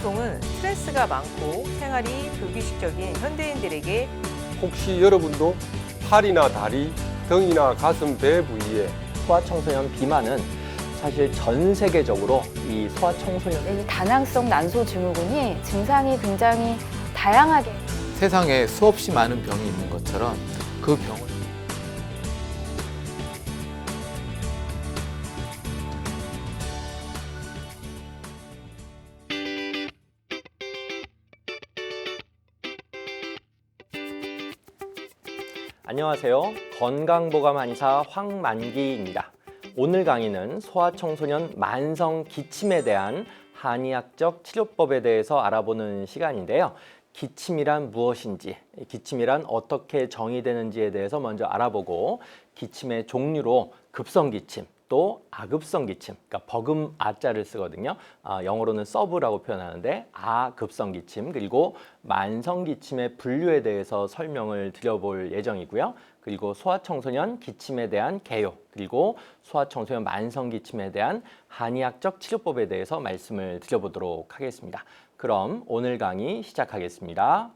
소화통은 스트레스가 많고 생활이 불규칙적인 현대인들에게 혹시 여러분도 팔이나 다리, 등이나 가슴, 배 부위에 소아청소년 비만은 사실 전 세계적으로 이 소아청소년 이 다낭성 난소 증후군이 증상이 굉장히 다양하게 세상에 수없이 많은 병이 있는 것처럼 그 병을 안녕하세요. 건강보감 한의사 황만기입니다. 오늘 강의는 소아청소년 만성 기침에 대한 한의학적 치료법에 대해서 알아보는 시간인데요. 기침이란 무엇인지, 기침이란 어떻게 정의되는지에 대해서 먼저 알아보고 기침의 종류로 급성 기침, 또 아급성 기침, 그러니까 버금 아자를 쓰거든요. 영어로는 서브라고 표현하는데 아급성 기침, 그리고 만성 기침의 분류에 대해서 설명을 드려볼 예정이고요. 그리고 소아청소년 기침에 대한 개요, 그리고 소아청소년 만성 기침에 대한 한의학적 치료법에 대해서 말씀을 드려보도록 하겠습니다. 그럼 오늘 강의 시작하겠습니다.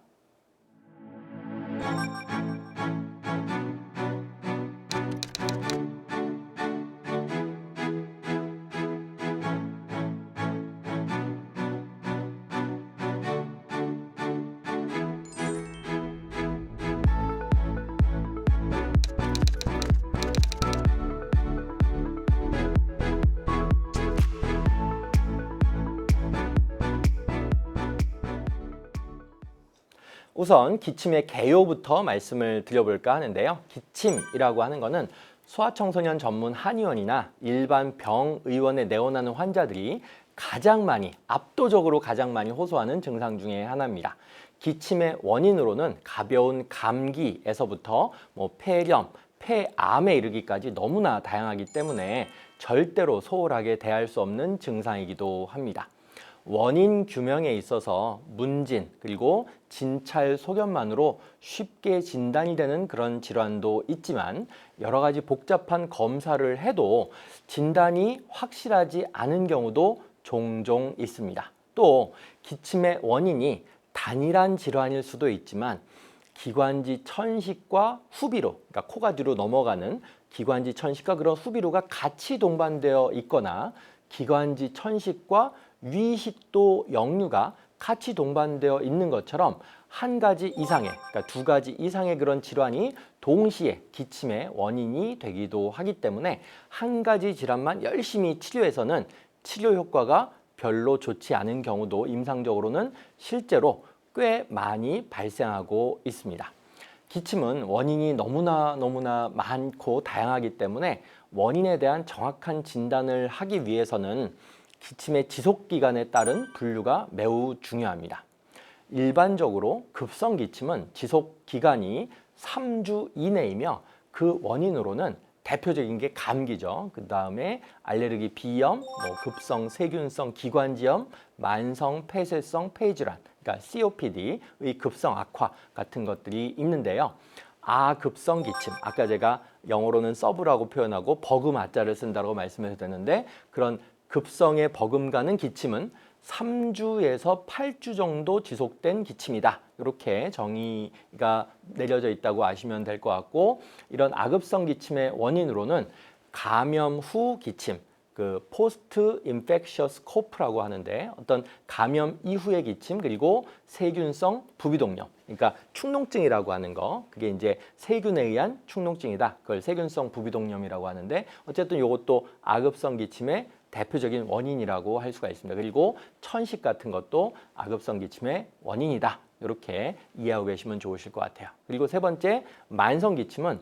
우선 기침의 개요부터 말씀을 드려볼까 하는데요. 기침이라고 하는 것은 소아청소년 전문 한의원이나 일반 병의원에 내원하는 환자들이 가장 많이, 압도적으로 가장 많이 호소하는 증상 중에 하나입니다. 기침의 원인으로는 가벼운 감기에서부터 폐렴, 폐암에 이르기까지 너무나 다양하기 때문에 절대로 소홀하게 대할 수 없는 증상이기도 합니다. 원인 규명에 있어서 문진 그리고 진찰 소견만으로 쉽게 진단이 되는 그런 질환도 있지만 여러 가지 복잡한 검사를 해도 진단이 확실하지 않은 경우도 종종 있습니다. 또 기침의 원인이 단일한 질환일 수도 있지만 기관지 천식과 후비로, 그러니까 코가 뒤로 넘어가는 기관지 천식과 그런 후비로가 같이 동반되어 있거나 기관지 천식과 위식도 역류가 같이 동반되어 있는 것처럼 한 가지 이상의, 그러니까 두 가지 이상의 그런 질환이 동시에 기침의 원인이 되기도 하기 때문에 한 가지 질환만 열심히 치료해서는 치료 효과가 별로 좋지 않은 경우도 임상적으로는 실제로 꽤 많이 발생하고 있습니다. 기침은 원인이 너무나 많고 다양하기 때문에 원인에 대한 정확한 진단을 하기 위해서는 기침의 지속기간에 따른 분류가 매우 중요합니다. 일반적으로 급성 기침은 지속기간이 3주 이내이며 그 원인으로는 대표적인 게 감기죠. 그 다음에 알레르기 비염, 급성 세균성 기관지염, 만성 폐쇄성 폐질환, 그러니까 COPD의 급성 악화 같은 것들이 있는데요. 아급성 기침, 아까 제가 영어로는 서브라고 표현하고 버금 아자를 쓴다고 말씀을 드렸는데 그런 급성의 버금가는 기침은 3주에서 8주 정도 지속된 기침이다. 이렇게 정의가 내려져 있다고 아시면 될 것 같고 이런 아급성 기침의 원인으로는 감염 후 기침, 그 포스트 인펙셔스 코프라고 하는데 어떤 감염 이후의 기침 그리고 세균성 부비동염, 그러니까 축농증이라고 하는 거, 그게 이제 세균에 의한 축농증이다. 그걸 세균성 부비동염이라고 하는데 어쨌든 이것도 아급성 기침의 대표적인 원인이라고 할 수가 있습니다. 그리고 천식 같은 것도 아급성 기침의 원인이다. 이렇게 이해하고 계시면 좋으실 것 같아요. 그리고 세 번째, 만성 기침은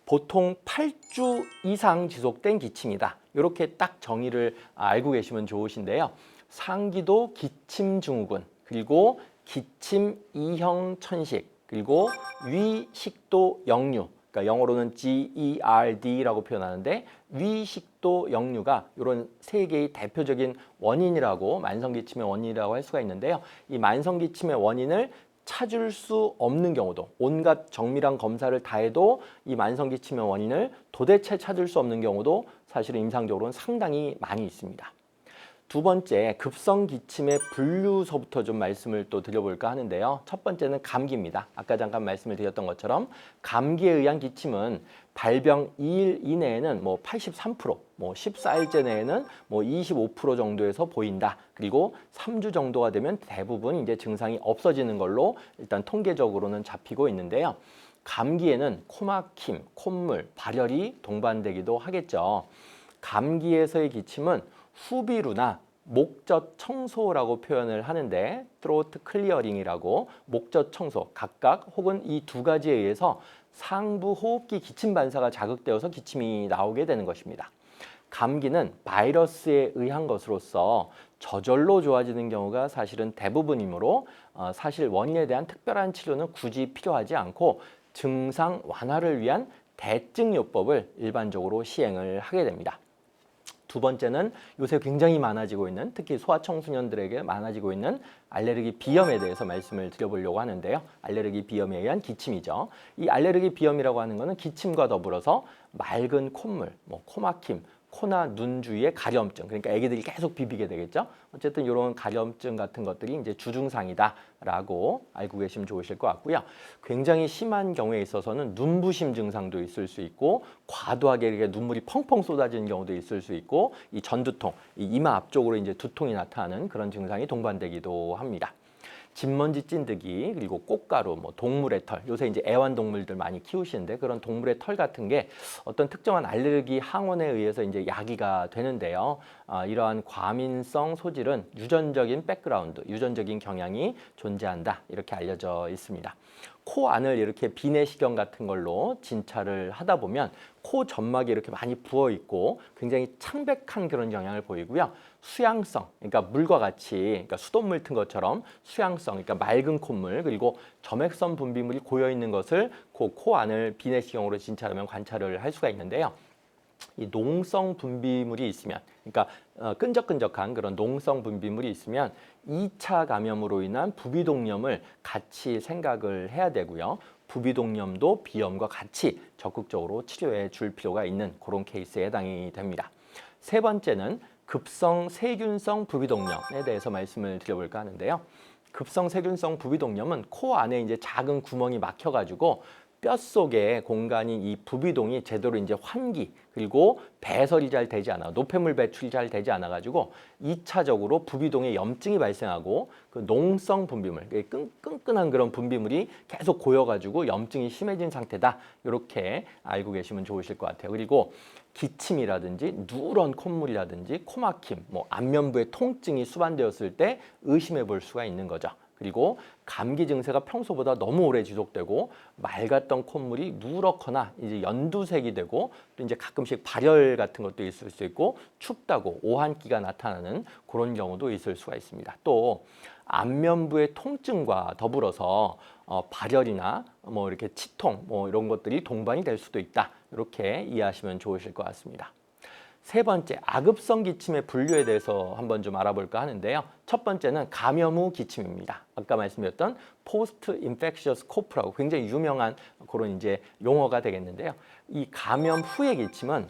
보통 8주 이상 지속된 기침이다. 이렇게 딱 정의를 알고 계시면 좋으신데요. 상기도 기침 증후군, 그리고 기침 이형 천식, 그리고 위식도 역류, 그러니까 영어로는 GERD라고 표현하는데 위식도 역류가 이런 세 개의 대표적인 원인이라고 만성기침의 원인이라고 할 수가 있는데요. 이 만성기침의 원인을 찾을 수 없는 경우도 온갖 정밀한 검사를 다 해도 이 만성기침의 원인을 도대체 찾을 수 없는 경우도 사실은 임상적으로는 상당히 많이 있습니다. 두 번째, 급성 기침의 분류서부터 좀 말씀을 또 드려볼까 하는데요. 첫 번째는 감기입니다. 아까 잠깐 말씀을 드렸던 것처럼 감기에 의한 기침은 발병 2일 이내에는 뭐 83%, 뭐 14일째 내에는 뭐 25% 정도에서 보인다. 그리고 3주 정도가 되면 대부분 이제 증상이 없어지는 걸로 일단 통계적으로는 잡히고 있는데요. 감기에는 코막힘, 콧물, 발열이 동반되기도 하겠죠. 감기에서의 기침은 후비루나 목젖 청소라고 표현을 하는데 throat clearing이라고 목젖 청소 각각 혹은 이 두 가지에 의해서 상부 호흡기 기침 반사가 자극되어서 기침이 나오게 되는 것입니다. 감기는 바이러스에 의한 것으로서 저절로 좋아지는 경우가 사실은 대부분이므로 사실 원인에 대한 특별한 치료는 굳이 필요하지 않고 증상 완화를 위한 대증요법을 일반적으로 시행을 하게 됩니다. 두 번째는 요새 굉장히 많아지고 있는, 특히 소아청소년들에게 많아지고 있는 알레르기 비염에 대해서 말씀을 드려보려고 하는데요. 알레르기 비염에 의한 기침이죠. 이 알레르기 비염이라고 하는 것은 기침과 더불어서 맑은 콧물, 뭐 코막힘, 코나 눈 주위의 가려움증, 그러니까 아기들이 계속 비비게 되겠죠. 어쨌든 이런 가려움증 같은 것들이 이제 주증상이다라고 알고 계시면 좋으실 것 같고요. 굉장히 심한 경우에 있어서는 눈부심 증상도 있을 수 있고 과도하게 이렇게 눈물이 펑펑 쏟아지는 경우도 있을 수 있고 이 전두통, 이 이마 앞쪽으로 이제 두통이 나타나는 그런 증상이 동반되기도 합니다. 진먼지 찐드기, 그리고 꽃가루, 뭐 동물의 털, 요새 이제 애완동물들 많이 키우시는데 그런 동물의 털 같은 게 어떤 특정한 알레르기 항원에 의해서 이제 야기가 되는데요. 이러한 과민성 소질은 유전적인 백그라운드, 유전적인 경향이 존재한다 이렇게 알려져 있습니다. 코 안을 이렇게 비내시경 같은 걸로 진찰을 하다 보면 코 점막이 이렇게 많이 부어 있고 굉장히 창백한 그런 경향을 보이고요. 수양성, 그러니까 물과 같이, 그러니까 수돗물 튼 것처럼 수양성, 그러니까 맑은 콧물, 그리고 점액선 분비물이 고여 있는 것을 코 안을 비내시경으로 진찰하면 관찰을 할 수가 있는데요. 이 농성 분비물이 있으면, 그러니까 끈적끈적한 그런 농성 분비물이 있으면 2차 감염으로 인한 부비동염을 같이 생각을 해야 되고요. 부비동염도 비염과 같이 적극적으로 치료해 줄 필요가 있는 그런 케이스에 해당이 됩니다. 세 번째는 급성 세균성 부비동염에 대해서 말씀을 드려볼까 하는데요. 급성 세균성 부비동염은 코 안에 이제 작은 구멍이 막혀가지고 뼛속에 공간이 이 부비동이 제대로 이제 환기 그리고 배설이 잘 되지 않아 노폐물 배출이 잘 되지 않아 가지고 2차적으로 부비동에 염증이 발생하고 그 농성 분비물 끈끈한 그런 분비물이 계속 고여 가지고 염증이 심해진 상태다. 이렇게 알고 계시면 좋으실 것 같아요. 그리고 기침이라든지 누런 콧물이라든지 코막힘, 뭐 안면부의 통증이 수반되었을 때 의심해 볼 수가 있는 거죠. 그리고 감기 증세가 평소보다 너무 오래 지속되고 맑았던 콧물이 누렇거나 이제 연두색이 되고 또 이제 가끔씩 발열 같은 것도 있을 수 있고 춥다고 오한기가 나타나는 그런 경우도 있을 수가 있습니다. 또 안면부의 통증과 더불어서 발열이나 뭐 이렇게 치통 뭐 이런 것들이 동반이 될 수도 있다. 이렇게 이해하시면 좋으실 것 같습니다. 세 번째, 아급성 기침의 분류에 대해서 한번 좀 알아볼까 하는데요. 첫 번째는 감염 후 기침입니다. 아까 말씀드렸던 포스트 인펙셔스 코프라고 굉장히 유명한 그런 이제 용어가 되겠는데요. 이 감염 후의 기침은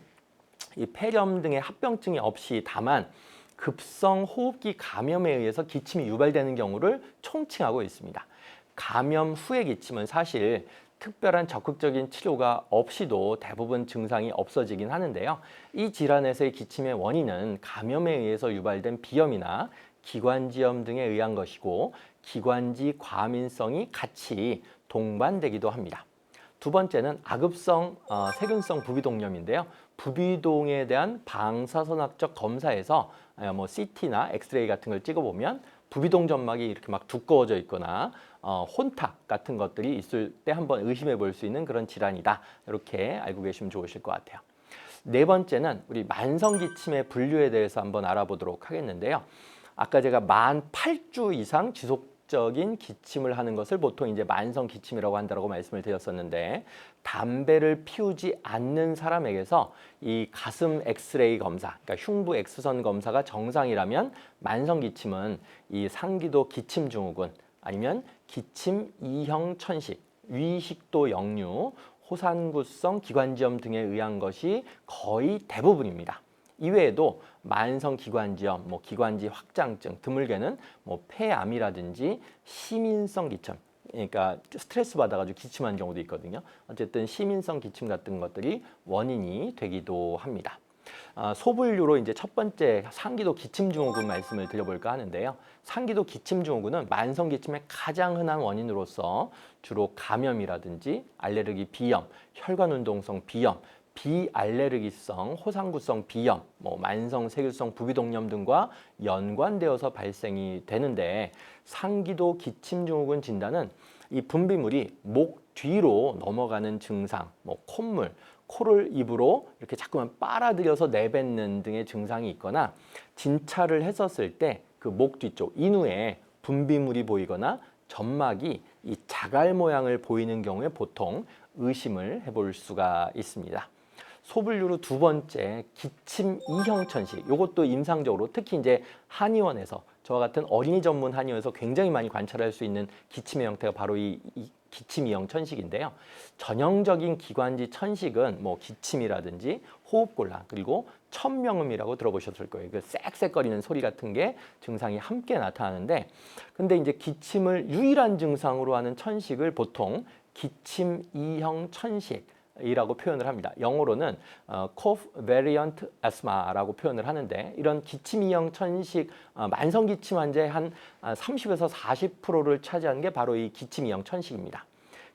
이 폐렴 등의 합병증이 없이 다만 급성 호흡기 감염에 의해서 기침이 유발되는 경우를 총칭하고 있습니다. 감염 후의 기침은 사실 특별한 적극적인 치료가 없이도 대부분 증상이 없어지긴 하는데요. 이 질환에서의 기침의 원인은 감염에 의해서 유발된 비염이나 기관지염 등에 의한 것이고 기관지 과민성이 같이 동반되기도 합니다. 두 번째는 아급성 세균성 부비동염인데요. 부비동에 대한 방사선학적 검사에서 뭐 CT나 엑스레이 같은 걸 찍어보면 부비동 점막이 이렇게 막 두꺼워져 있거나 혼탁 같은 것들이 있을 때 한번 의심해 볼 수 있는 그런 질환이다. 이렇게 알고 계시면 좋으실 것 같아요. 네 번째는 우리 만성기침의 분류에 대해서 한번 알아보도록 하겠는데요. 아까 제가 만 8주 이상 지속적인 기침을 하는 것을 보통 이제 만성기침이라고 한다고 말씀을 드렸었는데 담배를 피우지 않는 사람에게서 이 가슴 엑스레이 검사, 그러니까 흉부 X선 검사가 정상이라면 만성기침은 이 상기도 기침 증후군 아니면 기침 이형 천식, 위식도 역류, 호산구성 기관지염 등에 의한 것이 거의 대부분입니다. 이외에도 만성 기관지염, 뭐 기관지 확장증, 드물게는 뭐 폐암이라든지 시민성 기침, 그러니까 스트레스 받아가지고 기침한 경우도 있거든요. 어쨌든 시민성 기침 같은 것들이 원인이 되기도 합니다. 소분류로 이제 첫 번째 상기도 기침증후군 말씀을 드려볼까 하는데요. 상기도 기침증후군은 만성 기침의 가장 흔한 원인으로서 주로 감염이라든지 알레르기 비염, 혈관운동성 비염, 비알레르기성 호상구성 비염, 뭐 만성 세균성 부비동염 등과 연관되어서 발생이 되는데, 상기도 기침증후군 진단은 이 분비물이 목 뒤로 넘어가는 증상, 뭐 콧물, 코를 입으로 이렇게 자꾸만 빨아들여서 내뱉는 등의 증상이 있거나, 진찰을 했었을 때 그 목 뒤쪽 인후에 분비물이 보이거나 점막이 이 자갈 모양을 보이는 경우에 보통 의심을 해볼 수가 있습니다. 소분류로 두 번째 기침 이형 천식, 이것도 임상적으로 특히 이제 한의원에서, 저와 같은 어린이 전문 한의원에서 굉장히 많이 관찰할 수 있는 기침의 형태가 바로 이 기침 이형 천식인데요. 전형적인 기관지 천식은 뭐 기침이라든지 호흡곤란, 그리고 천명음이라고 들어보셨을 거예요. 그 쌕쌕거리는 소리 같은 게 증상이 함께 나타나는데, 근데 이제 기침을 유일한 증상으로 하는 천식을 보통 기침 이형 천식 이라고 표현을 합니다. 영어로는 cough variant asthma라고 표현을 하는데, 이런 기침이형 천식 만성 기침 환자의 한 30에서 40%를 차지하는 게 바로 이 기침이형 천식입니다.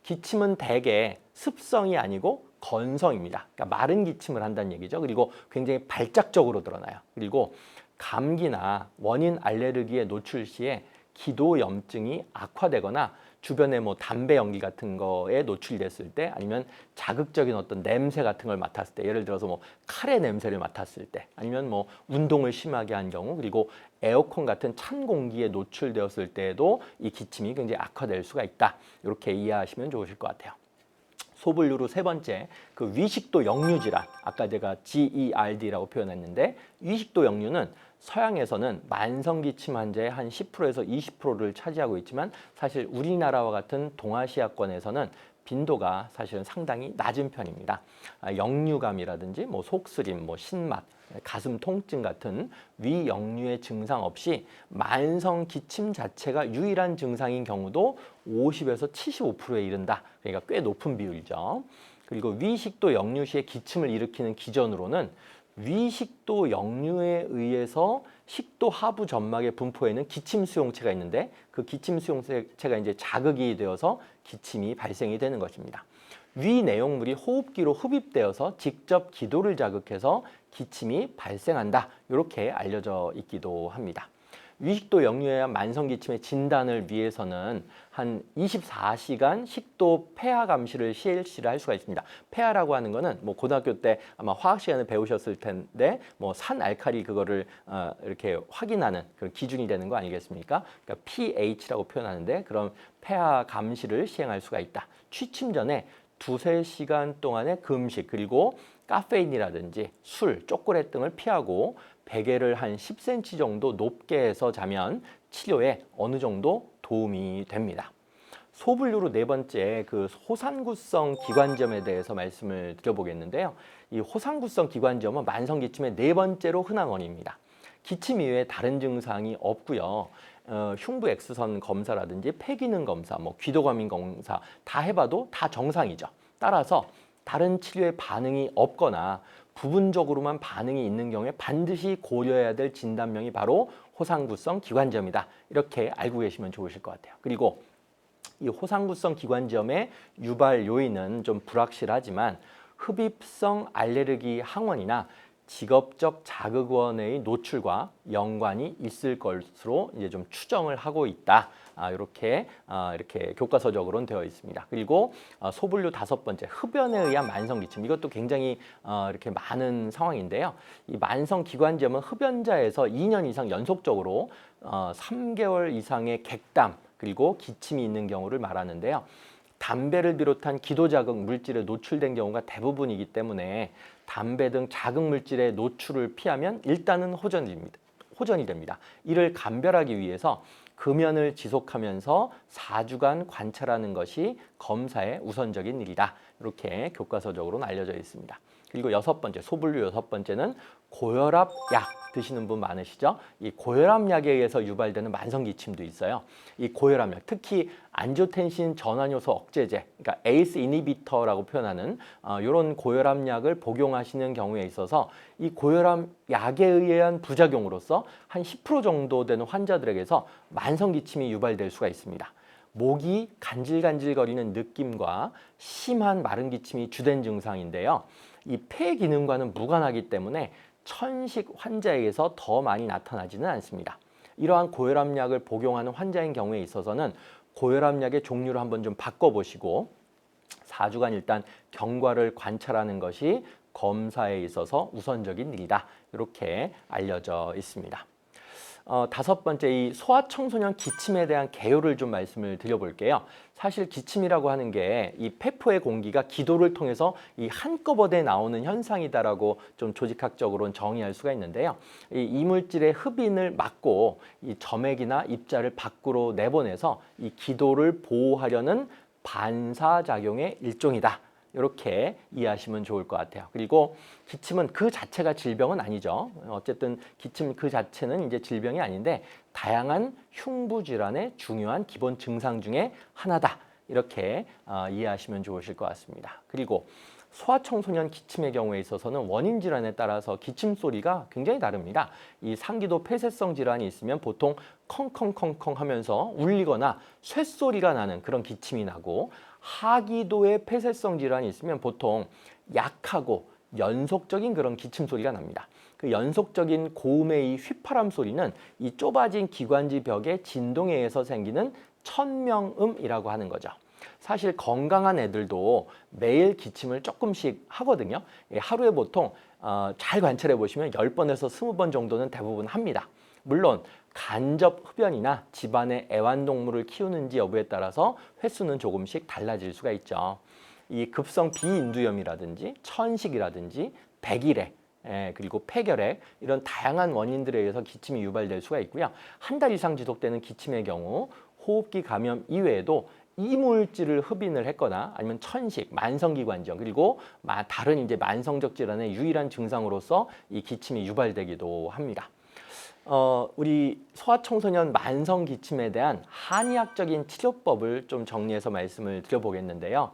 기침은 대개 습성이 아니고 건성입니다. 그러니까 마른 기침을 한다는 얘기죠. 그리고 굉장히 발작적으로 드러나요. 그리고 감기나 원인 알레르기에 노출 시에 기도염증이 악화되거나 주변에 뭐 담배 연기 같은 거에 노출됐을 때, 아니면 자극적인 어떤 냄새 같은 걸 맡았을 때, 예를 들어서 뭐 카레 냄새를 맡았을 때, 아니면 뭐 운동을 심하게 한 경우, 그리고 에어컨 같은 찬 공기에 노출되었을 때에도 이 기침이 굉장히 악화될 수가 있다. 이렇게 이해하시면 좋으실 것 같아요. 소분류로 세 번째, 그 위식도 역류 질환, 아까 제가 GERD라고 표현했는데, 위식도 역류는 서양에서는 만성 기침 환자의 한 10%에서 20%를 차지하고 있지만, 사실 우리나라와 같은 동아시아권에서는 빈도가 사실은 상당히 낮은 편입니다. 역류감이라든지 뭐 속쓰림, 뭐 신맛, 가슴 통증 같은 위역류의 증상 없이 만성 기침 자체가 유일한 증상인 경우도 50에서 75%에 이른다. 그러니까 꽤 높은 비율이죠. 그리고 위식도 역류 시에 기침을 일으키는 기전으로는 위식도 역류에 의해서 식도 하부 점막에 분포해 있는 기침 수용체가 있는데, 그 기침 수용체가 이제 자극이 되어서 기침이 발생이 되는 것입니다. 위 내용물이 호흡기로 흡입되어서 직접 기도를 자극해서 기침이 발생한다. 이렇게 알려져 있기도 합니다. 위식도 역류의 만성 기침의 진단을 위해서는 한 24시간 식도 폐하 감시를 실시를 할 수가 있습니다. 폐하라고 하는 거는 뭐 고등학교 때 아마 화학 시간을 배우셨을 텐데, 뭐 산 알칼리 그거를 이렇게 확인하는 그런 기준이 되는 거 아니겠습니까? 그러니까 pH라고 표현하는데, 그런 폐하 감시를 시행할 수가 있다. 취침 전에 2~3시간 동안의 금식, 그리고 카페인이라든지 술, 초콜릿 등을 피하고 베개를 한 10cm 정도 높게 해서 자면 치료에 어느 정도 도움이 됩니다. 소분류로 네 번째, 그 호상구성 기관지염에 대해서 말씀을 드려보겠는데요. 이 호상구성 기관지염은 만성 기침의 네 번째로 흔한 원인입니다. 기침 이외에 다른 증상이 없고요. 흉부 X선 검사라든지 폐기능 검사, 뭐 귀도감인 검사 다 해봐도 다 정상이죠. 따라서 다른 치료에 반응이 없거나 부분적으로만 반응이 있는 경우에 반드시 고려해야 될 진단명이 바로 호상구성 기관지염이다. 이렇게 알고 계시면 좋으실 것 같아요. 그리고 이 호상구성 기관지염의 유발 요인은 좀 불확실하지만, 흡입성 알레르기 항원이나 직업적 자극원의 노출과 연관이 있을 것으로 이제 좀 추정을 하고 있다. 이렇게 교과서적으로는 되어 있습니다. 그리고 소분류 다섯 번째, 흡연에 의한 만성 기침. 이것도 굉장히 이렇게 많은 상황인데요. 이 만성 기관지염은 흡연자에서 2년 이상 연속적으로 3개월 이상의 객담 그리고 기침이 있는 경우를 말하는데요. 담배를 비롯한 기도자극 물질에 노출된 경우가 대부분이기 때문에 담배 등 자극 물질의 노출을 피하면 일단은 호전이 됩니다. 이를 감별하기 위해서 금연을 지속하면서 4주간 관찰하는 것이 검사의 우선적인 일이다. 이렇게 교과서적으로는 알려져 있습니다. 그리고 여섯 번째, 소분류 여섯 번째는 고혈압 약 드시는 분 많으시죠? 이 고혈압 약에 의해서 유발되는 만성 기침도 있어요. 이 고혈압 약, 특히 안지오텐신 전환효소 억제제, 그러니까 ACE 이니비터라고 표현하는 이런 고혈압 약을 복용하시는 경우에 있어서 이 고혈압 약에 의한 부작용으로서 한 10% 정도 되는 환자들에게서 만성 기침이 유발될 수가 있습니다. 목이 간질간질거리는 느낌과 심한 마른 기침이 주된 증상인데요. 이 폐 기능과는 무관하기 때문에 천식 환자에게서 더 많이 나타나지는 않습니다. 이러한 고혈압 약을 복용하는 환자인 경우에 있어서는 고혈압 약의 종류를 한번 좀 바꿔보시고 4주간 일단 경과를 관찰하는 것이 검사에 있어서 우선적인 일이다. 이렇게 알려져 있습니다. 다섯 번째, 이 소아청소년 기침에 대한 개요를 좀 말씀을 드려볼게요. 사실 기침이라고 하는 게 이 폐포의 공기가 기도를 통해서 이 한꺼번에 나오는 현상이다라고 좀 조직학적으로는 정의할 수가 있는데요. 이 이물질의 흡인을 막고 이 점액이나 입자를 밖으로 내보내서 이 기도를 보호하려는 반사작용의 일종이다. 이렇게 이해하시면 좋을 것 같아요. 그리고 기침은 그 자체가 질병은 아니죠. 어쨌든 기침 그 자체는 이제 질병이 아닌데 다양한 흉부 질환의 중요한 기본 증상 중에 하나다. 이렇게 이해하시면 좋으실 것 같습니다. 그리고 소아청소년 기침의 경우에 있어서는 원인 질환에 따라서 기침 소리가 굉장히 다릅니다. 이 상기도 폐쇄성 질환이 있으면 보통 컹컹컹컹 하면서 울리거나 쇳소리가 나는 그런 기침이 나고, 하기도의 폐쇄성 질환이 있으면 보통 약하고 연속적인 그런 기침 소리가 납니다. 그 연속적인 고음의 이 휘파람 소리는 이 좁아진 기관지 벽의 진동에 의해서 생기는 천명음이라고 하는 거죠. 사실 건강한 애들도 매일 기침을 조금씩 하거든요. 하루에 보통 잘 관찰해 보시면 10번에서 20번 정도는 대부분 합니다. 물론 간접 흡연이나 집안에 애완동물을 키우는지 여부에 따라서 횟수는 조금씩 달라질 수가 있죠. 이 급성 비인두염이라든지 천식이라든지 백일해, 그리고 폐결핵, 이런 다양한 원인들에 의해서 기침이 유발될 수가 있고요. 한 달 이상 지속되는 기침의 경우 호흡기 감염 이외에도 이물질을 흡인을 했거나 아니면 천식, 만성기관지염, 그리고 다른 이제 만성적 질환의 유일한 증상으로서 이 기침이 유발되기도 합니다. 우리 소아청소년 만성 기침에 대한 한의학적인 치료법을 좀 정리해서 말씀을 드려보겠는데요.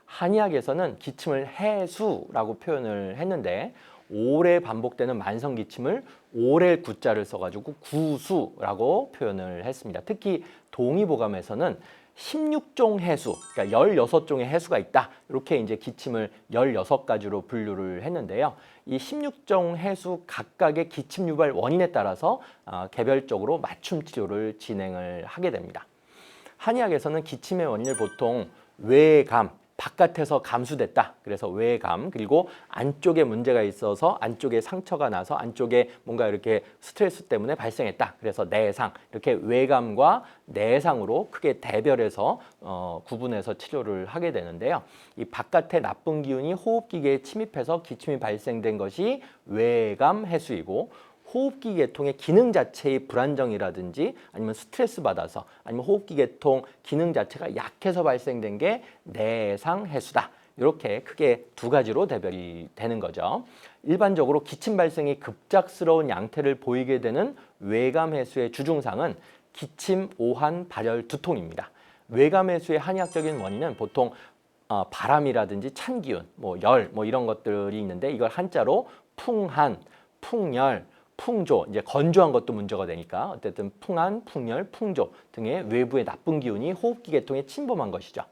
한의학에서는 기침을 해수라고 표현을 했는데, 오래 반복되는 만성 기침을 오래 구자를 써가지고 구수라고 표현을 했습니다. 특히 동의보감에서는 16종 해수, 그러니까 16종의 해수가 있다. 이렇게 이제 기침을 16가지로 분류를 했는데요. 이 16종 해수 각각의 기침 유발 원인에 따라서 개별적으로 맞춤 치료를 진행을 하게 됩니다. 한의학에서는 기침의 원인을 보통 외감, 바깥에서 감수됐다. 그래서 외감, 그리고 안쪽에 문제가 있어서 안쪽에 상처가 나서 안쪽에 뭔가 이렇게 스트레스 때문에 발생했다. 그래서 내상, 이렇게 외감과 내상으로 크게 대별해서 구분해서 치료를 하게 되는데요. 이 바깥의 나쁜 기운이 호흡기계에 침입해서 기침이 발생된 것이 외감 해수이고, 호흡기 계통의 기능 자체의 불안정이라든지 아니면 스트레스 받아서 아니면 호흡기 계통 기능 자체가 약해서 발생된 게 내상 해수다. 이렇게 크게 두 가지로 대별이 되는 거죠. 일반적으로 기침 발생이 급작스러운 양태를 보이게 되는 외감 해수의 주증상은 기침, 오한, 발열, 두통입니다. 외감 해수의 한의학적인 원인은 보통 바람이라든지 찬 기운, 열, 이런 것들이 있는데, 이걸 한자로 풍한, 풍열, 풍조, 이제 건조한 것도 문제가 되니까 어쨌든 풍한, 풍열, 풍조 등의 외부의 나쁜 기운이 호흡기 계통에 침범한 것이죠.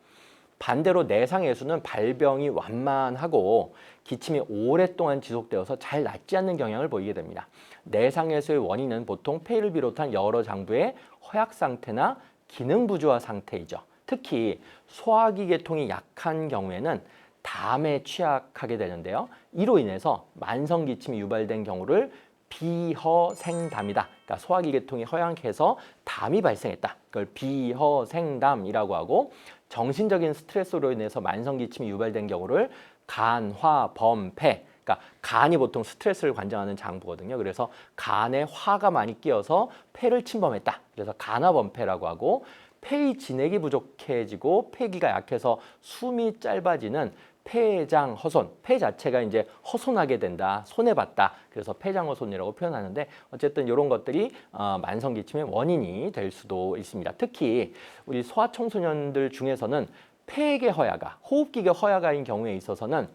반대로 내상해수는 발병이 완만하고 기침이 오랫동안 지속되어서 잘 낫지 않는 경향을 보이게 됩니다. 내상해수의 원인은 보통 폐를 비롯한 여러 장부의 허약 상태나 기능 부조화 상태이죠. 특히 소화기 계통이 약한 경우에는 담에 취약하게 되는데요. 이로 인해서 만성 기침이 유발된 경우를 비허생담이다. 그러니까 소화기 계통이 허약해서 담이 발생했다. 그걸 비허생담이라고 하고, 정신적인 스트레스로 인해서 만성 기침이 유발된 경우를 간화범폐. 그러니까 간이 보통 스트레스를 관장하는 장부거든요. 그래서 간에 화가 많이 끼어서 폐를 침범했다. 그래서 간화범폐라고 하고, 폐의 진액이 부족해지고 폐기가 약해서 숨이 짧아지는 폐장 허손, 폐 자체가 이제 허손하게 된다, 손해봤다. 그래서 폐장허손이라고 표현하는데 어쨌든 이런 것들이 만성기침의 원인이 될 수도 있습니다. 특히 우리 소아청소년들 중에서는 폐계 허야가, 호흡기계 허야가인 경우에 있어서는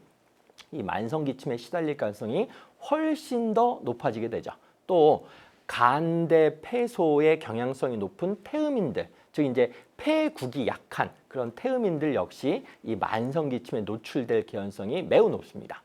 이 만성기침에 시달릴 가능성이 훨씬 더 높아지게 되죠. 또 간대 폐소의 경향성이 높은 태음인들, 즉 이제 폐국이 약한 그런 태음인들 역시 이 만성기침에 노출될 개연성이 매우 높습니다.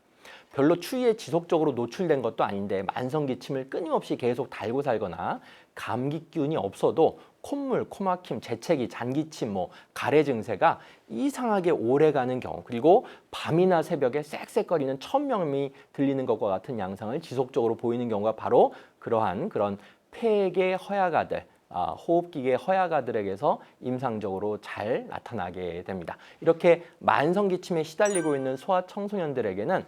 별로 추위에 지속적으로 노출된 것도 아닌데 만성기침을 끊임없이 계속 달고 살거나 감기 기운이 없어도 콧물, 코막힘, 재채기, 잔기침, 가래 증세가 이상하게 오래가는 경우, 그리고 밤이나 새벽에 쌕쌕거리는 천명음이 들리는 것과 같은 양상을 지속적으로 보이는 경우가 바로 그러한 그런 폐계 허야가들, 호흡기계 허야가들에게서 임상적으로 잘 나타나게 됩니다. 이렇게 만성기침에 시달리고 있는 소아청소년들에게는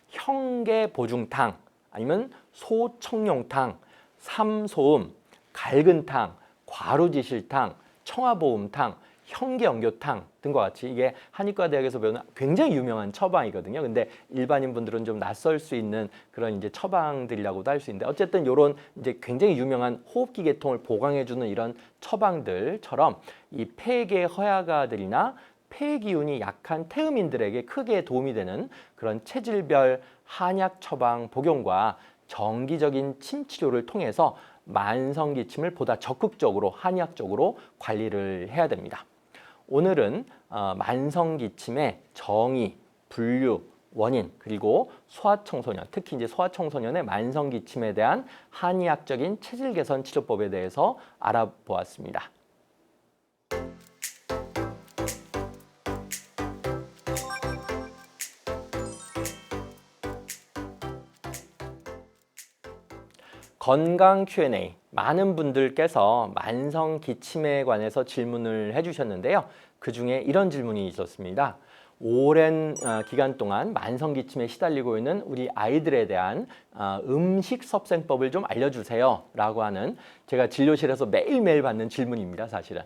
형계보중탕, 아니면 소청룡탕, 삼소음, 갈근탕, 과루지실탕, 청화보음탕, 형계연교탕 등과 같이 이게 한의과대학에서 배우는 굉장히 유명한 처방이거든요. 근데 일반인 분들은 좀 낯설 수 있는 그런 이제 처방들이라고도 할 수 있는데 어쨌든 이런 이제 굉장히 유명한 호흡기 계통을 보강해주는 이런 처방들처럼 이 폐계 허야가들이나 폐 기운이 약한 태음인들에게 크게 도움이 되는 그런 체질별 한약 처방 복용과 정기적인 침 치료를 통해서 만성기침을 보다 적극적으로 한의학적으로 관리를 해야 됩니다. 오늘은 만성기침의 정의, 분류, 원인, 그리고 소아청소년, 특히 이제 소아청소년의 만성기침에 대한 한의학적인 체질 개선 치료법에 대해서 알아보았습니다. 건강 Q&A, 많은 분들께서 만성 기침에 관해서 질문을 해주셨는데요. 그중에 이런 질문이 있었습니다. 오랜 기간 동안 만성 기침에 시달리고 있는 우리 아이들에 대한 음식 섭생법을 좀 알려주세요 라고 하는, 제가 진료실에서 매일매일 받는 질문입니다. 사실은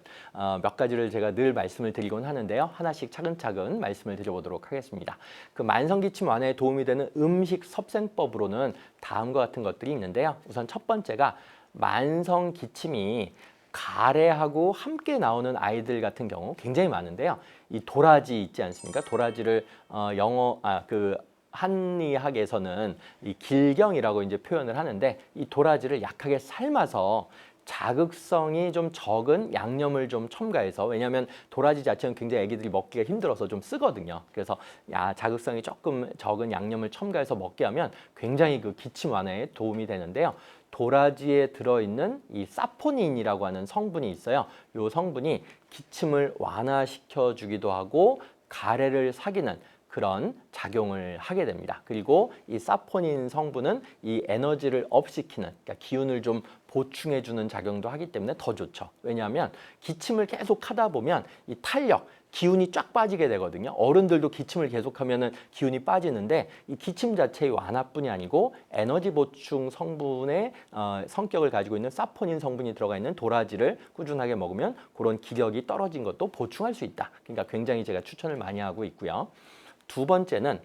몇 가지를 제가 늘 말씀을 드리곤 하는데요. 하나씩 차근차근 말씀을 드려보도록 하겠습니다. 그 만성 기침 완화에 도움이 되는 음식 섭생법으로는 다음과 같은 것들이 있는데요. 우선 첫 번째가 만성 기침이 가래하고 함께 나오는 아이들 같은 경우 굉장히 많은데요. 이 도라지 있지 않습니까? 도라지를 한의학에서는 이 길경이라고 이제 표현을 하는데, 이 도라지를 약하게 삶아서 자극성이 좀 적은 양념을 좀 첨가해서, 왜냐하면 도라지 자체는 굉장히 애기들이 먹기가 힘들어서 좀 쓰거든요. 그래서 자극성이 조금 적은 양념을 첨가해서 먹게 하면 굉장히 그 기침 완화에 도움이 되는데요. 도라지에 들어있는 이 사포닌이라고 하는 성분이 있어요. 이 성분이 기침을 완화시켜 주기도 하고 가래를 삭이는 그런 작용을 하게 됩니다. 그리고 이 사포닌 성분은 이 에너지를 업시키는, 그러니까 기운을 좀 보충해 주는 작용도 하기 때문에 더 좋죠. 왜냐하면 기침을 계속 하다 보면 이 탄력, 기운이 쫙 빠지게 되거든요. 어른들도 기침을 계속하면 기운이 빠지는데, 이 기침 자체의 완화뿐이 아니고 에너지 보충 성분의 성격을 가지고 있는 사포닌 성분이 들어가 있는 도라지를 꾸준하게 먹으면 그런 기력이 떨어진 것도 보충할 수 있다. 그러니까 굉장히 제가 추천을 많이 하고 있고요. 두 번째는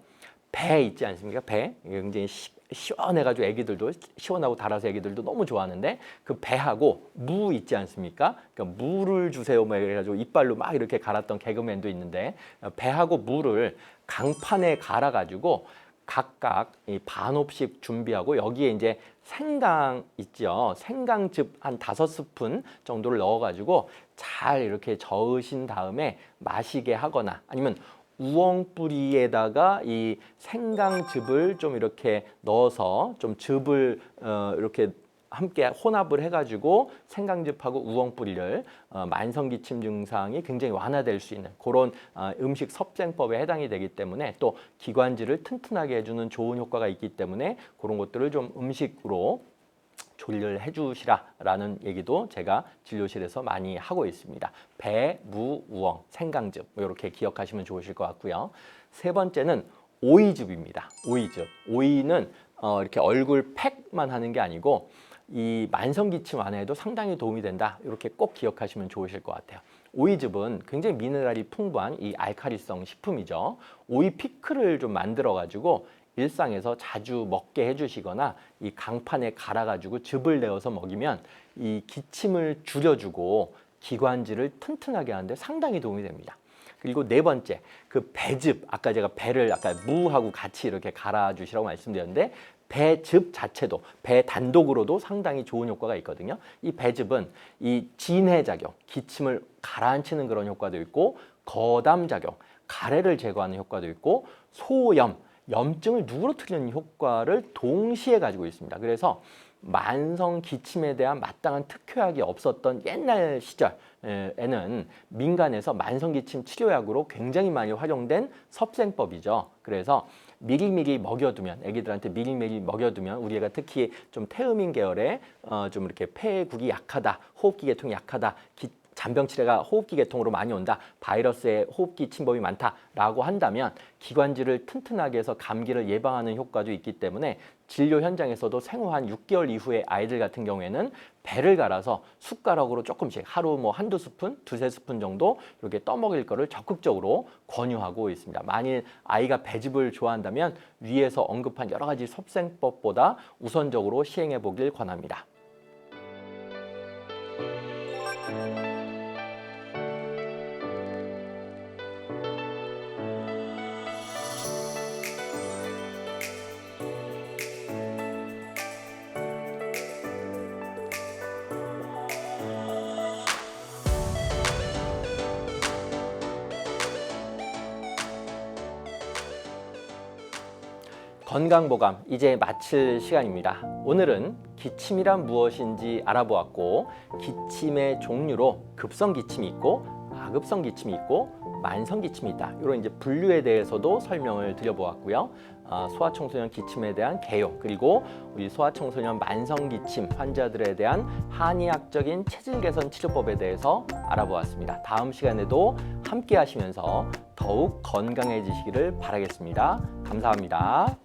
배 있지 않습니까? 배 굉장히 시원해가지고 애기들도 시원하고 달아서 애기들도 너무 좋아하는데, 그 배하고 무 있지 않습니까? 그러니까 무를 주세요 뭐 해가지고 이빨로 막 이렇게 갈았던 개그맨도 있는데, 배하고 무를 강판에 갈아가지고 각각 이 반옵씩 준비하고 여기에 이제 생강 있죠. 생강즙 한 5스푼 정도를 넣어가지고 잘 이렇게 저으신 다음에 마시게 하거나, 아니면 우엉뿌리에다가 이 생강즙을 좀 이렇게 넣어서 좀 즙을 이렇게 함께 혼합을 해가지고 생강즙하고 우엉뿌리를 만성기침 증상이 굉장히 완화될 수 있는 그런 음식 섭생법에 해당이 되기 때문에, 또 기관지를 튼튼하게 해주는 좋은 효과가 있기 때문에 그런 것들을 좀 음식으로 조리를 해주시라라는 얘기도 제가 진료실에서 많이 하고 있습니다. 배, 무, 우엉, 생강즙 이렇게 기억하시면 좋으실 것 같고요. 세 번째는 오이즙입니다. 오이즙. 오이는 이렇게 얼굴 팩만 하는 게 아니고 이 만성기침 완화에도 상당히 도움이 된다. 이렇게 꼭 기억하시면 좋으실 것 같아요. 오이즙은 굉장히 미네랄이 풍부한 이 알칼리성 식품이죠. 오이 피클을 좀 만들어 가지고 일상에서 자주 먹게 해주시거나 이 강판에 갈아가지고 즙을 내어서 먹이면 이 기침을 줄여주고 기관지를 튼튼하게 하는데 상당히 도움이 됩니다. 그리고 네 번째, 그 배즙, 아까 제가 배를 아까 무하고 같이 이렇게 갈아주시라고 말씀드렸는데 배즙 자체도, 배 단독으로도 상당히 좋은 효과가 있거든요. 이 배즙은 이 진해작용, 기침을 가라앉히는 그런 효과도 있고, 거담작용, 가래를 제거하는 효과도 있고, 소염, 염증을 누그러뜨리는 효과를 동시에 가지고 있습니다. 그래서 만성 기침에 대한 마땅한 특효약이 없었던 옛날 시절에는 민간에서 만성 기침 치료약으로 굉장히 많이 활용된 섭생법이죠. 그래서 미리미리 먹여두면, 애기들한테 미리미리 먹여두면, 우리 애가 특히 좀 태음인 계열에 좀 이렇게 폐국이 약하다, 호흡기 계통이 약하다, 잔병 치레가 호흡기 계통으로 많이 온다, 바이러스의 호흡기 침범이 많다라고 한다면 기관지를 튼튼하게 해서 감기를 예방하는 효과도 있기 때문에 진료 현장에서도 생후 한 6개월 이후의 아이들 같은 경우에는 배를 갈아서 숟가락으로 조금씩 하루 뭐 한두 스푼, 두세 스푼 정도 이렇게 떠먹일 거를 적극적으로 권유하고 있습니다. 만일 아이가 배즙을 좋아한다면 위에서 언급한 여러 가지 섭생법보다 우선적으로 시행해 보길 권합니다. 건강보감 이제 마칠 시간입니다. 오늘은 기침이란 무엇인지 알아보았고, 기침의 종류로 급성 기침이 있고 아급성 기침이 있고 만성 기침이 있다, 이런 이제 분류에 대해서도 설명을 드려보았고요. 소아청소년 기침에 대한 개요, 그리고 우리 소아청소년 만성 기침 환자들에 대한 한의학적인 체질 개선 치료법에 대해서 알아보았습니다. 다음 시간에도 함께 하시면서 더욱 건강해지시기를 바라겠습니다. 감사합니다.